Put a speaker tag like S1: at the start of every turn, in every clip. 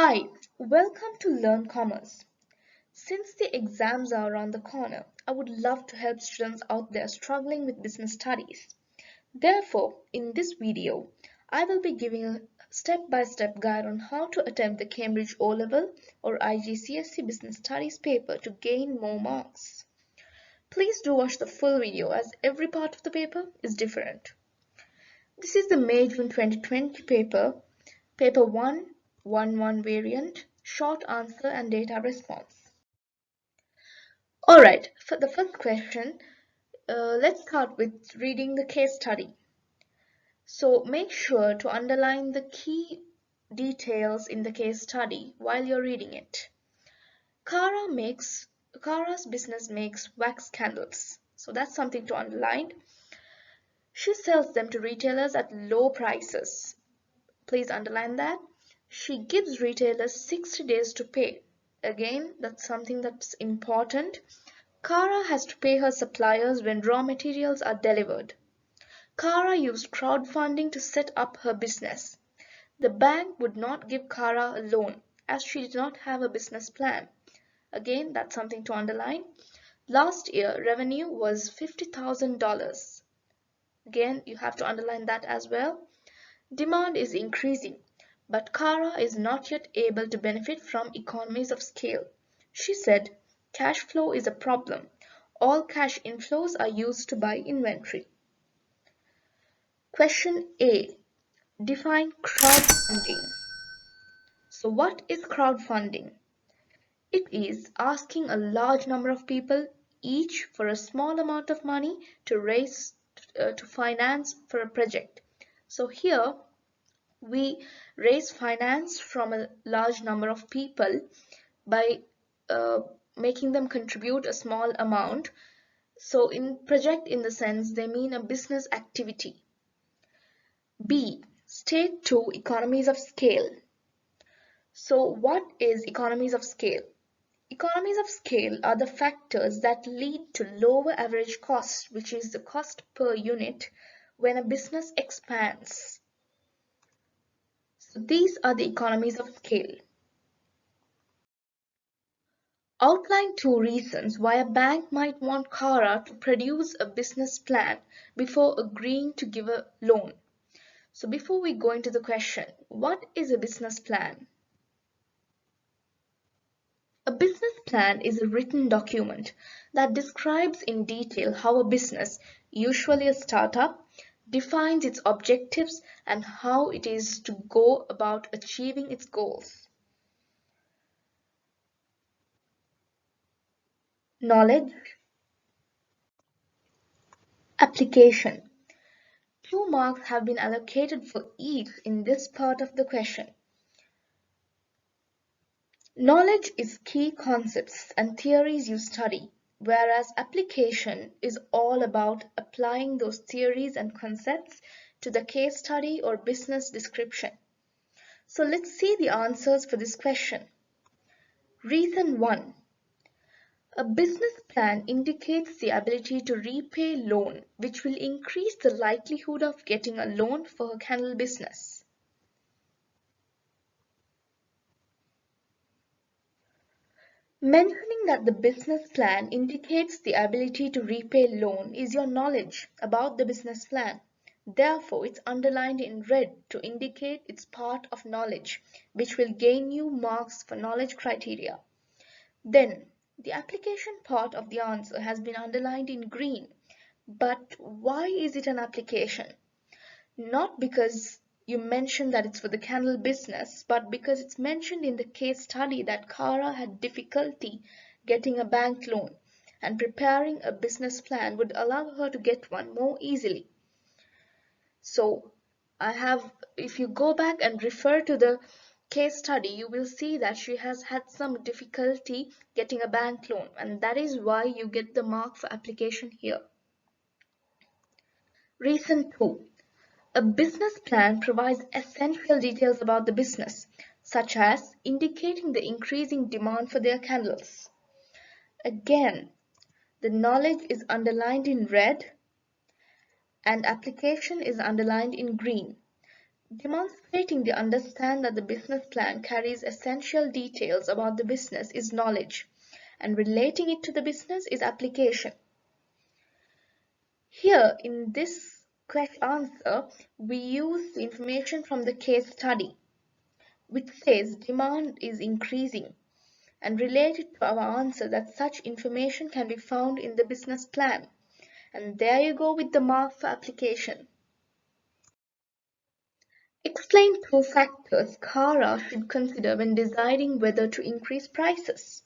S1: Hi, welcome to Learn Commerce. Since the exams are around the corner, I would love to help students out there struggling with business studies. Therefore, in this video, I will be giving a step-by-step guide on how to attempt the Cambridge O-Level or IGCSE Business Studies paper to gain more marks. Please do watch the full video as every part of the paper is different. This is the May June 2020 paper, Paper 1, 1-1 variant, short answer and data response. Alright, for the first question, let's start with reading the case study. So make sure to underline the key details in the case study while you're reading it. Kara's business makes wax candles. So that's something to underline. She sells them to retailers at low prices. Please underline that. She gives retailers 60 days to pay. Again, that's something that's important. Kara has to pay her suppliers when raw materials are delivered. Kara used crowdfunding to set up her business. The bank would not give Kara a loan as she did not have a business plan. Again, that's something to underline. Last year, revenue was $50,000. Again, you have to underline that as well. Demand is increasing, but Kara is not yet able to benefit from economies of scale. She said, cash flow is a problem. All cash inflows are used to buy inventory. Question A. Define crowdfunding. So what is crowdfunding? It is asking a large number of people, each for a small amount of money, to finance for a project. So here we raise finance from a large number of people by uh, making them contribute a small amount. So in project, in the sense, they mean a business activity. B. State 2 economies of scale. So what is economies of scale? Economies of scale are the factors that lead to lower average cost, which is the cost per unit when a business expands. So these are the economies of scale. Outline 2 reasons why a bank might want Kara to produce a business plan before agreeing to give a loan. So before we go into the question, what is a business plan? A business plan is a written document that describes in detail how a business, usually a startup, defines its objectives and how it is to go about achieving its goals. Knowledge. Application. 2 marks have been allocated for each in this part of the question. Knowledge is key concepts and theories you study, whereas application is all about applying those theories and concepts to the case study or business description. So let's see the answers for this question. Reason 1. A business plan indicates the ability to repay loan, which will increase the likelihood of getting a loan for a candle business. Mentioning that the business plan indicates the ability to repay loan is your knowledge about the business plan. Therefore, it's underlined in red to indicate it's part of knowledge, which will gain you marks for knowledge criteria. Then, the application part of the answer has been underlined in green. But why is it an application? Not because you mentioned that it's for the candle business, but because it's mentioned in the case study that Kara had difficulty getting a bank loan, and preparing a business plan would allow her to get one more easily. So if you go back and refer to the case study, you will see that she has had some difficulty getting a bank loan, and that is why you get the mark for application here. Reason 2. A business plan provides essential details about the business, such as indicating the increasing demand for their candles. Again, the knowledge is underlined in red and application is underlined in green. Demonstrating the understand that the business plan carries essential details about the business is knowledge, and relating it to the business is application. Here in this question answer, we use the information from the case study, which says demand is increasing, and related to our answer that such information can be found in the business plan. And there you go with the mark for application. Explain two factors Kara should consider when deciding whether to increase prices.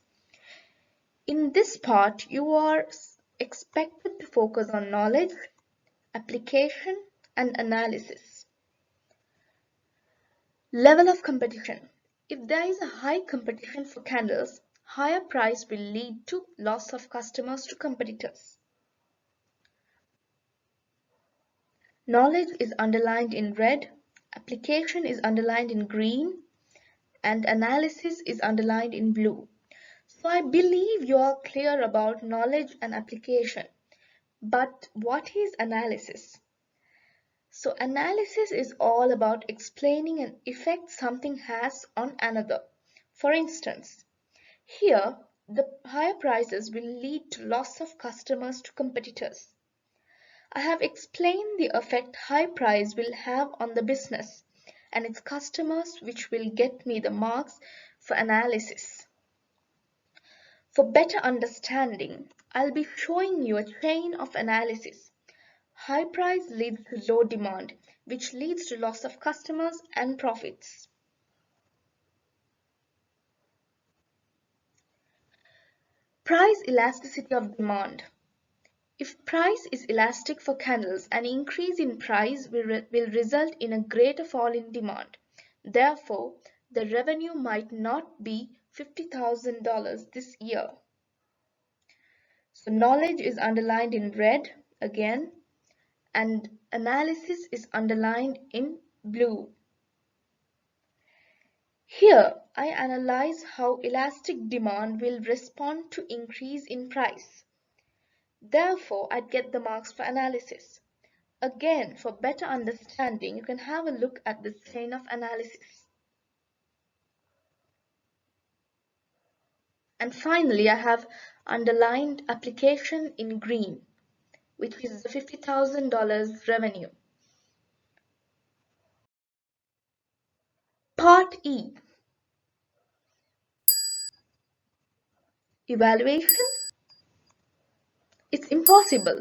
S1: In this part, you are expected to focus on knowledge, application, and analysis. Level of competition. If there is a high competition for candles, higher price will lead to loss of customers to competitors. Knowledge is underlined in red, application is underlined in green, and analysis is underlined in blue. So I believe you are clear about knowledge and application. But what is analysis? So analysis is all about explaining an effect something has on another. For instance, here the higher prices will lead to loss of customers to competitors. I have explained the effect high price will have on the business and its customers, which will get me the marks for analysis. For better understanding, I'll be showing you a chain of analysis. High price leads to low demand, which leads to loss of customers and profits. Price elasticity of demand. If price is elastic for candles, an increase in price will result in a greater fall in demand. Therefore, the revenue might not be $50,000 this year. So knowledge is underlined in red again, and analysis is underlined in blue. Here, I analyze how elastic demand will respond to increase in price. Therefore, I'd get the marks for analysis. Again, for better understanding, you can have a look at the chain of analysis. And finally, I have underlined application in green, which is the $50,000 revenue. Part E. Evaluation? It's impossible.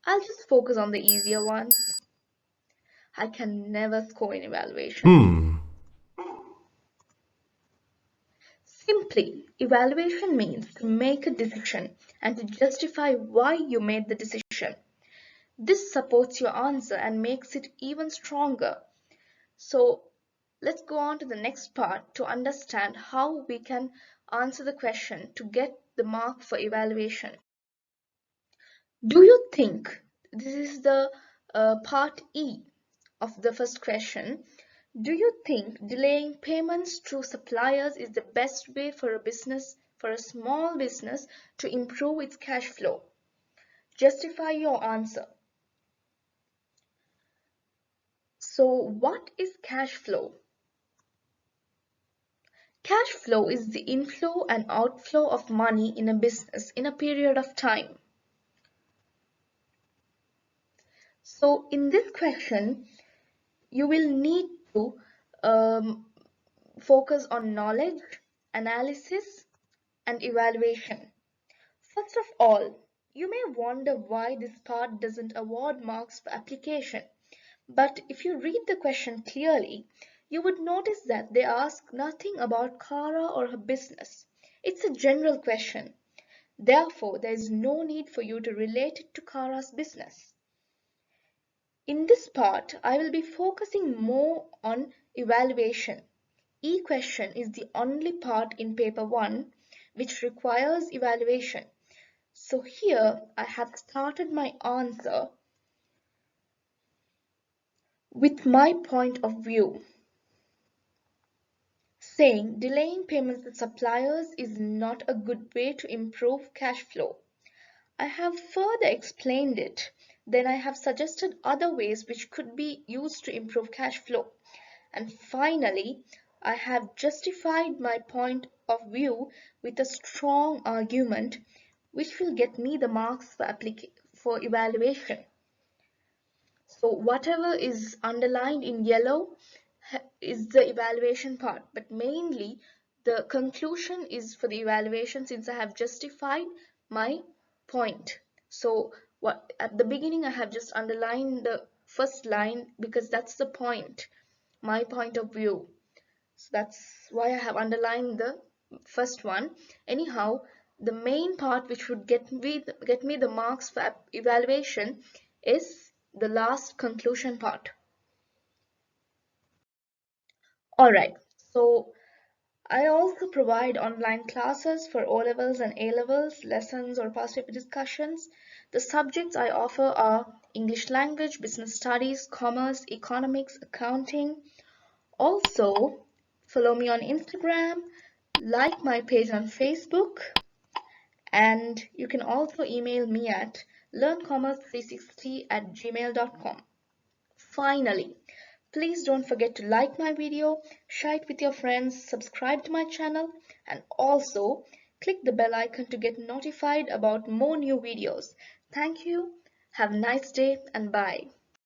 S1: I'll just focus on the easier ones. I can never score in evaluation. Simply, evaluation means to make a decision and to justify why you made the decision. This supports your answer and makes it even stronger. So let's go on to the next part to understand how we can answer the question to get the mark for evaluation. Do you think this is the part E of the first question? Do you think delaying payments to suppliers is the best way for a business, for a small business, to improve its cash flow? Justify your answer. So, what is cash flow? Cash flow is the inflow and outflow of money in a business in a period of time. So, in this question, you will need to focus on knowledge, analysis, and evaluation. First of all, you may wonder why this part doesn't award marks for application. But if you read the question clearly, you would notice that they ask nothing about Kara or her business. It's a general question. Therefore, there is no need for you to relate it to Kara's business. In this part, I will be focusing more on evaluation. E-question is the only part in paper 1 which requires evaluation. So here I have started my answer with my point of view, saying delaying payments to suppliers is not a good way to improve cash flow. I have further explained it Then I have suggested other ways which could be used to improve cash flow. And finally, I have justified my point of view with a strong argument which will get me the marks for evaluation. So whatever is underlined in yellow is the evaluation part, but mainly the conclusion is for the evaluation since I have justified my point. So what at the beginning I have just underlined the first line because that's the point, my point of view. So that's why I have underlined the first one. Anyhow, the main part which would get me the marks for evaluation is the last conclusion part. Alright, so I also provide online classes for O levels and A levels, lessons or past paper discussions. The subjects I offer are English language, business studies, commerce, economics, accounting. Also, follow me on Instagram, like my page on Facebook, and you can also email me at learncommerce360@gmail.com. Finally, please don't forget to like my video, share it with your friends, subscribe to my channel, and also click the bell icon to get notified about more new videos. Thank you, have a nice day, and bye.